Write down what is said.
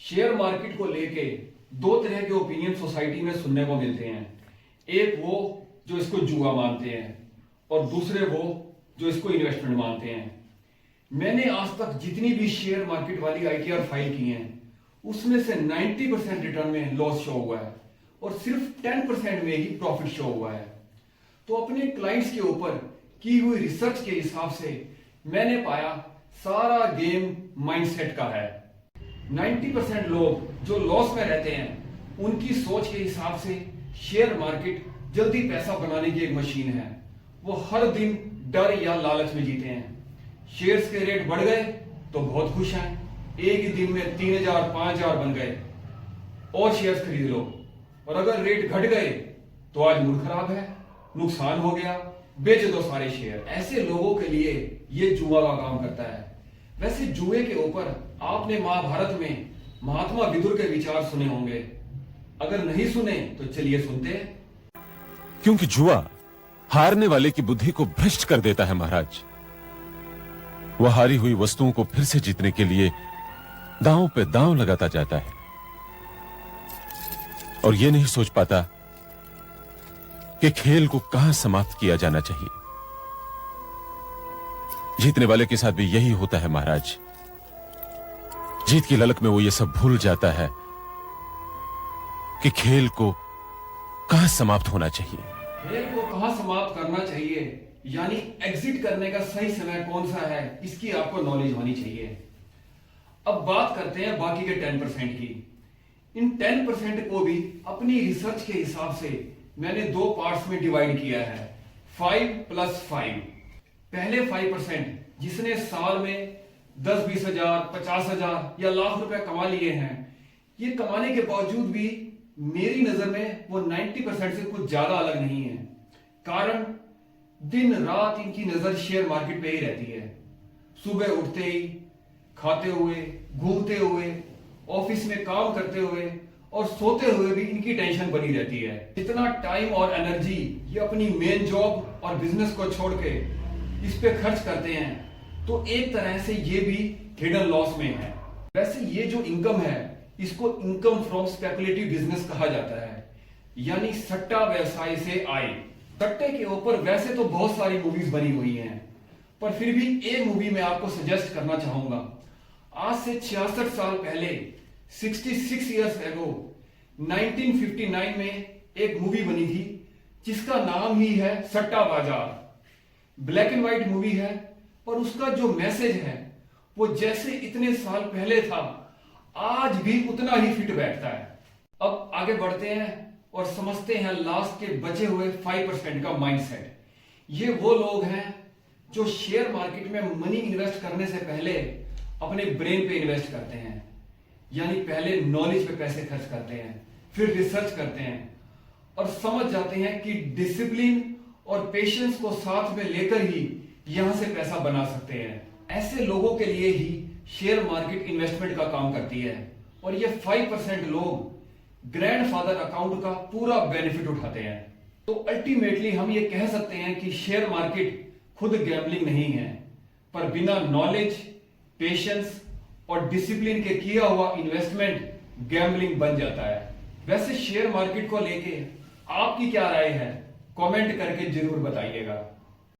Share market को लेके दो तरह के ओपिनियन सोसाइटी में सुनने को मिलते हैं। एक वो जो इसको जुआ मानते हैं और दूसरे वो जो इसको इन्वेस्टमेंट मानते हैं। मैंने आज तक जितनी भी शेयर मार्केट वाली आईटीआर फाइल की हैं उसमें से 90% रिटर्न में लॉस शो हुआ है और सिर्फ 10% में ही प्रॉफिट शो हुआ है। तो अपने क्लाइंट्स के ऊपर की हुई रिसर्च के हिसाब से मैंने पाया सारा गेम माइंडसेट का है। 90% लोग जो लॉस में रहते हैं उनकी सोच के हिसाब से शेयर मार्केट जल्दी पैसा बनाने की एक मशीन है। वो हर दिन डर या लालच में जीते हैं। शेयर्स के रेट बढ़ गए तो बहुत खुश हैं, एक ही दिन में 3000 5000 बन गए और शेयर्स खरीद लो, और अगर रेट घट गए तो आज मूड खराब है, नुकसान हो गया, बेच दो सारे शेयर। ऐसे लोगों के लिए ये जुआ का काम करता है। वैसे जुए के ऊपर आपने महाभारत में महात्मा विदुर के विचार सुने होंगे, अगर नहीं सुने तो चलिए सुनते हैं। क्योंकि जुआ हारने वाले की बुद्धि को भ्रष्ट कर देता है महाराज। वह हारी हुई वस्तुओं को फिर से जीतने के लिए दांव पे दांव लगाता जाता है और यह नहीं सोच पाता कि खेल को कहां समाप्त किया जाना चाहिए। जीतने वाले के साथ भी यही होता है महाराज। जीत की ललक में वो ये सब भूल जाता है कि खेल को कहां समाप्त होना चाहिए। खेल को कहां समाप्त करना चाहिए यानी एग्जिट करने का सही समय कौन सा है, इसकी आपको नॉलेज होनी चाहिए। अब बात करते हैं बाकी के 10% की। इन 10% को भी अपनी रिसर्च के हिसाब से मैंने दो पार्ट्स में डिवाइड किया है, 5+5। पहले 5% जिसने साल में 10-20 हजार 50 हजार या लाख रुपए कमा लिए हैं, ये कमाने के बावजूद भी मेरी नजर में वो 90% से कुछ ज्यादा अलग नहीं है। कारण दिन रात इनकी नजर शेयर मार्केट पे ही रहती है। सुबह उठते ही, खाते हुए, घूमते हुए, ऑफिस में काम करते हुए और सोते हुए भी इनकी टेंशन बनी रहती है। इतना टाइम और एनर्जी ये अपनी मेन जॉब और बिजनेस को छोड़ के इस पे खर्च करते हैं, तो एक तरह से ये भी हिडन लॉस में है। वैसे ये जो इनकम है इसको इनकम फ्रॉम स्पेकुलेटिव बिजनेस कहा जाता है, यानी सट्टा व्यवसाय से आय। सट्टे के ऊपर वैसे तो बहुत सारी मूवीज बनी हुई हैं, पर फिर भी एक मूवी मैं आपको सजेस्ट करना चाहूंगा। आज से 66 साल पहले 66 इयर्स एगो 1959 में एक मूवी बनी थी जिसका नाम ही है सट्टा बाजार। ब्लैक एंड व्हाइट मूवी है, पर उसका जो मैसेज है वो जैसे इतने साल पहले था आज भी उतना ही फिट बैठता है। अब आगे बढ़ते हैं और समझते हैं लास्ट के बचे हुए 5% का माइंडसेट। ये वो लोग हैं जो शेयर मार्केट में मनी इन्वेस्ट करने से पहले अपने ब्रेन पे इन्वेस्ट करते हैं, यानी पहले नॉलेज पे पैसे खर्च करते हैं, फिर रिसर्च करते हैं और समझ जाते हैं कि डिसिप्लिन और पेशेंस को साथ में लेकर ही यहां से पैसा बना सकते हैं। ऐसे लोगों के लिए ही शेयर मार्केट इन्वेस्टमेंट का काम करती है और ये 5% लोग ग्रैंडफादर अकाउंट का पूरा बेनिफिट उठाते हैं। तो अल्टीमेटली हम ये कह सकते हैं कि शेयर मार्केट खुद गैम्बलिंग नहीं है, पर बिना नॉलेज, पेशेंस और डिसिप्लिन के किया हुआ इन्वेस्टमेंट गैम्बलिंग बन जाता है। वैसे शेयर मार्केट को लेके आपकी क्या राय है, कमेंट करके जरूर बताइएगा।